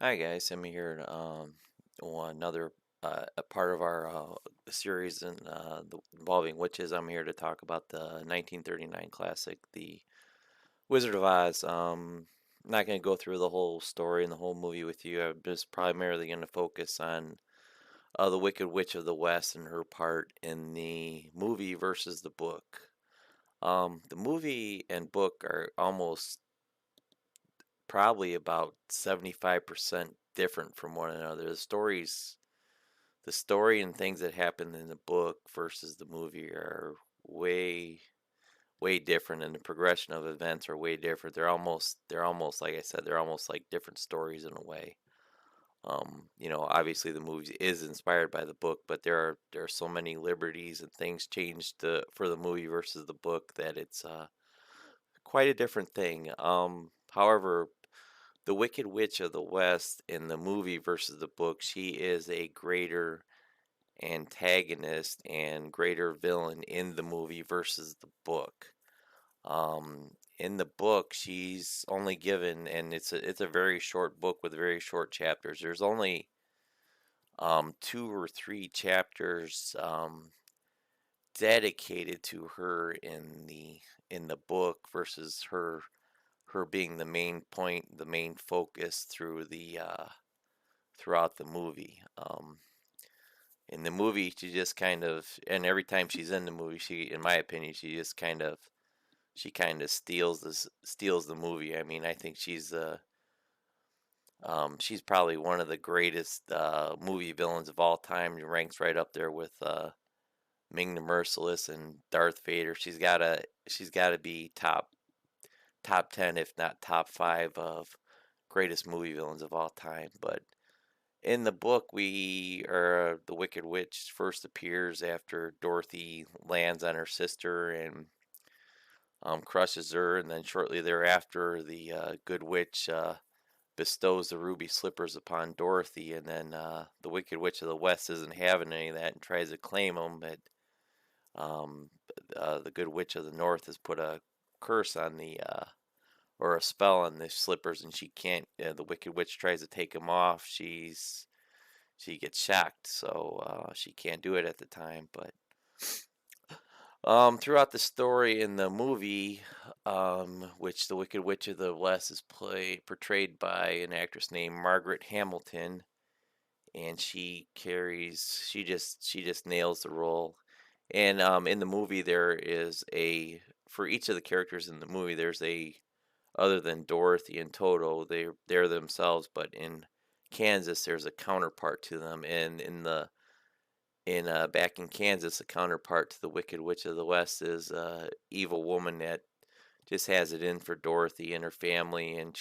Hi guys, I'm here. Another a part of our series involving witches. I'm here to talk about the 1939 classic, The Wizard of Oz. I'm not going to go through the whole story and the whole movie with you. I'm just primarily going to focus on the Wicked Witch of the West and her part in the movie versus the book. The movie and book are almost probably about 75% different from one another. The story and things that happen in the book versus the movie are way way different, and the progression of events are way different. They're almost like I said, they're almost like different stories in a way. Obviously the movie is inspired by the book, but there are so many liberties and things changed for the movie versus the book that it's quite a different thing. However, the Wicked Witch of the West in the movie versus the book, she is a greater antagonist and greater villain in the movie versus the book. In the book, she's only given, and it's a very short book with very short chapters. There's only two or three chapters dedicated to her in the book versus her being the main point, the main focus throughout the movie. In the movie, she just kind of, and every time she's in the movie, in my opinion, she kind of steals the movie. I mean, I think she's probably one of the greatest movie villains of all time. She ranks right up there with Ming the Merciless and Darth Vader. She's gotta be top 10, if not top 5 of greatest movie villains of all time. But in the book, the Wicked Witch first appears after Dorothy lands on her sister and crushes her, and then shortly thereafter, the Good Witch bestows the ruby slippers upon Dorothy, and then the Wicked Witch of the West isn't having any of that and tries to claim them, but um, the Good Witch of the North has put a curse on or a spell on the slippers, and she can't. The Wicked Witch tries to take them off. She gets shocked, so she can't do it at the time. But throughout the story in the movie, which the Wicked Witch of the West is portrayed by an actress named Margaret Hamilton, and she just nails the role. And in the movie, there is a for each of the characters in the movie, there's a other than Dorothy and Toto, they're themselves, but in Kansas, there's a counterpart to them, and in back in Kansas, the counterpart to the Wicked Witch of the West is evil woman that just has it in for Dorothy and her family, and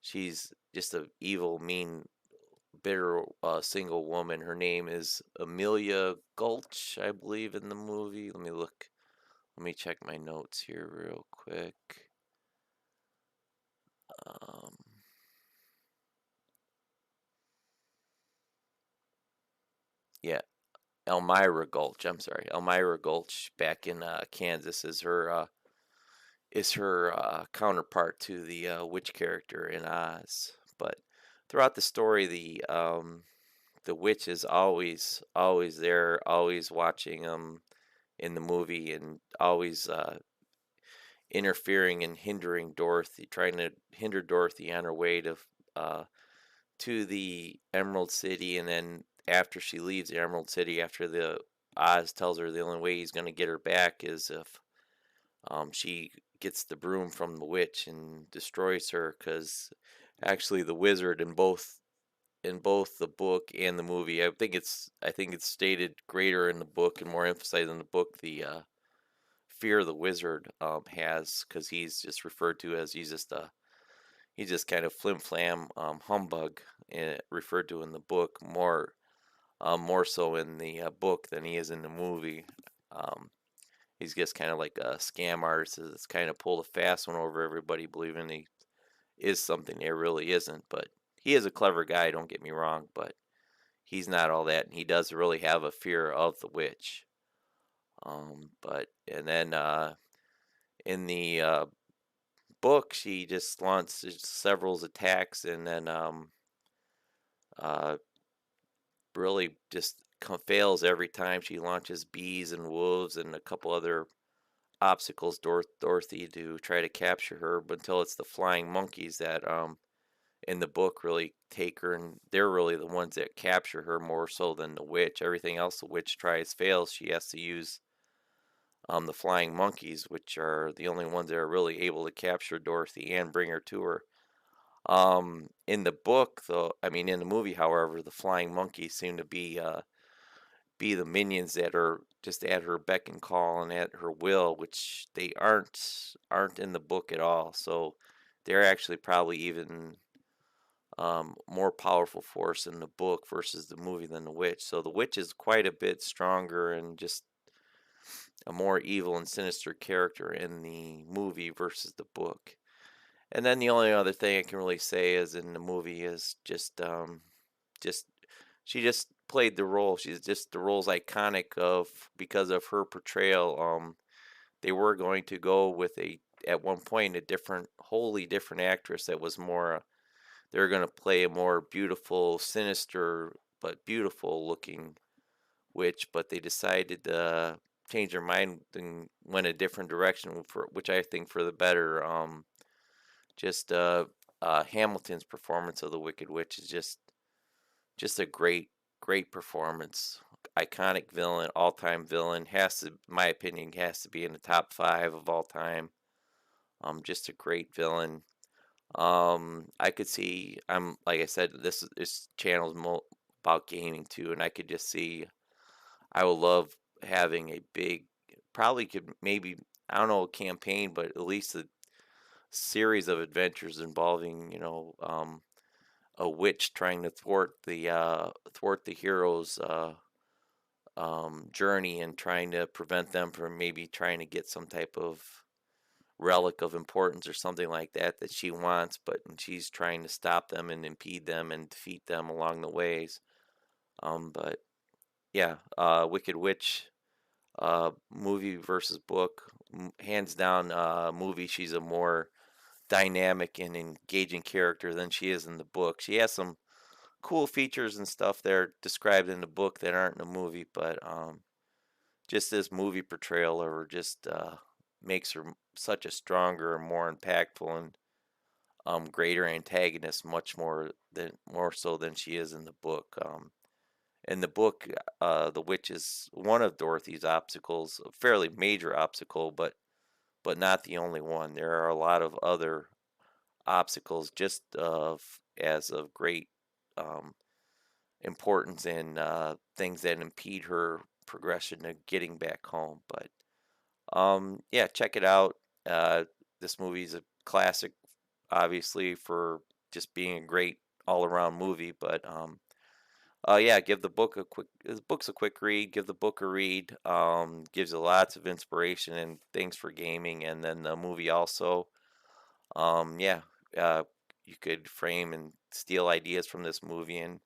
she's just a evil, mean, bitter single woman. Her name is Amelia Gulch, I believe, in the movie. Let me look. Let me check my notes here real quick. Um, yeah, Elmira Gulch. I'm sorry, Elmira Gulch back in Kansas is her counterpart to the witch character in Oz. But throughout the story, the witch is always there, always watching them in the movie, and always interfering and hindering Dorothy, trying to hinder Dorothy on her way uh, to the Emerald City, and then after she leaves the Emerald City, after the Oz tells her the only way he's going to get her back is if she gets the broom from the witch and destroys her, because actually the wizard in both the book and the movie, I think it's stated greater in the book and more emphasized in the book, the fear the wizard has, because he's just referred to as he's just kind of flim flam humbug, referred to in the book more so in the book than he is in the movie. Um, he's just kind of like a scam artist that's kind of pulled a fast one over everybody, believing he is something he really isn't. But he is a clever guy, don't get me wrong, but he's not all that, and he does really have a fear of the witch. But and then in the book, she just launches several attacks and then uh, really just fails every time. She launches bees and wolves and a couple other obstacles, Dorothy, to try to capture her, but until it's the flying monkeys that in the book really take her, and they're really the ones that capture her more so than the witch. Everything else the witch tries fails. She has to use the flying monkeys, which are the only ones that are really able to capture Dorothy and bring her to her. In the book, though, I mean, in the movie, however, the flying monkeys seem to be the minions that are just at her beck and call and at her will, which they aren't in the book at all. So they're actually probably even more powerful force in the book versus the movie than the witch. So the witch is quite a bit stronger and just a more evil and sinister character in the movie versus the book. And then the only other thing I can really say is in the movie is just she just played the role. She's just the role's iconic of because of her portrayal. They were going to go with a at one point a wholly different actress that was more. They were going to play a more beautiful, sinister but beautiful looking witch, but they decided to change their mind and went a different direction for which I think for the better. Just Hamilton's performance of the Wicked Witch is just a great performance. Iconic villain, all time villain. Has to, my opinion, has to be in the top five of all time. Just a great villain. I could see. I'm like I said, this channel's about gaming too, and I could just see. I would love having a big, probably could maybe I don't know a campaign, but at least a series of adventures involving a witch trying to thwart the hero's journey and trying to prevent them from maybe trying to get some type of relic of importance or something like that that she wants, but she's trying to stop them and impede them and defeat them along the ways. But yeah, Wicked Witch, movie versus book, hands down, movie. She's a more dynamic and engaging character than she is in the book. She has some cool features and stuff that are described in the book that aren't in the movie, but just this movie portrayal of her just makes her such a stronger, more impactful, and greater antagonist, more so than she is in the book. In the book, the witch is one of Dorothy's obstacles, a fairly major obstacle, but not the only one. There are a lot of other obstacles just as of great um, importance and things that impede her progression to getting back home. But yeah, check it out. This movie's a classic, obviously, for just being a great all-around movie. But yeah, give the book a quick. The book's a quick read. Give the book a read. Gives you lots of inspiration and things for gaming, and then the movie also. Yeah, uh, you could frame and steal ideas from this movie and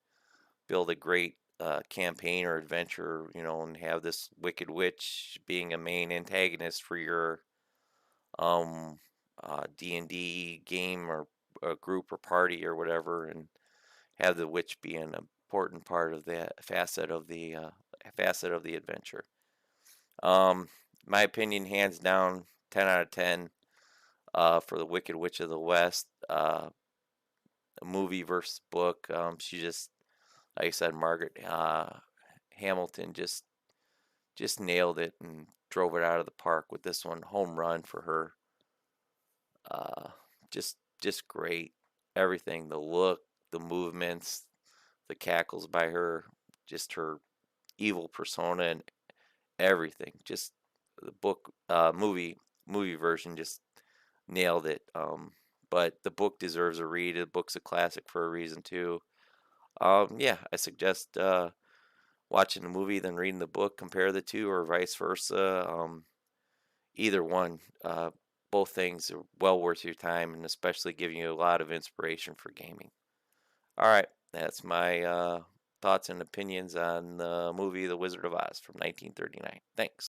build a great campaign or adventure, and have this Wicked Witch being a main antagonist for your D&D game or a group or party or whatever, and have the witch be an important part of that facet of the adventure. My opinion, hands down, 10 out of 10 for the Wicked Witch of the West. Movie versus book. She just, like I said, Margaret Hamilton just nailed it and drove it out of the park with this one. Home run for her. Uh, just great. Everything, the look, the movements, the cackles by her, just her evil persona and everything. Just the book, movie version just nailed it. But the book deserves a read. The book's a classic for a reason too. Yeah, I suggest watching the movie then reading the book. Compare the two, or vice versa. Either one. Both things are well worth your time, and especially giving you a lot of inspiration for gaming. All right, that's my thoughts and opinions on the movie The Wizard of Oz from 1939. Thanks.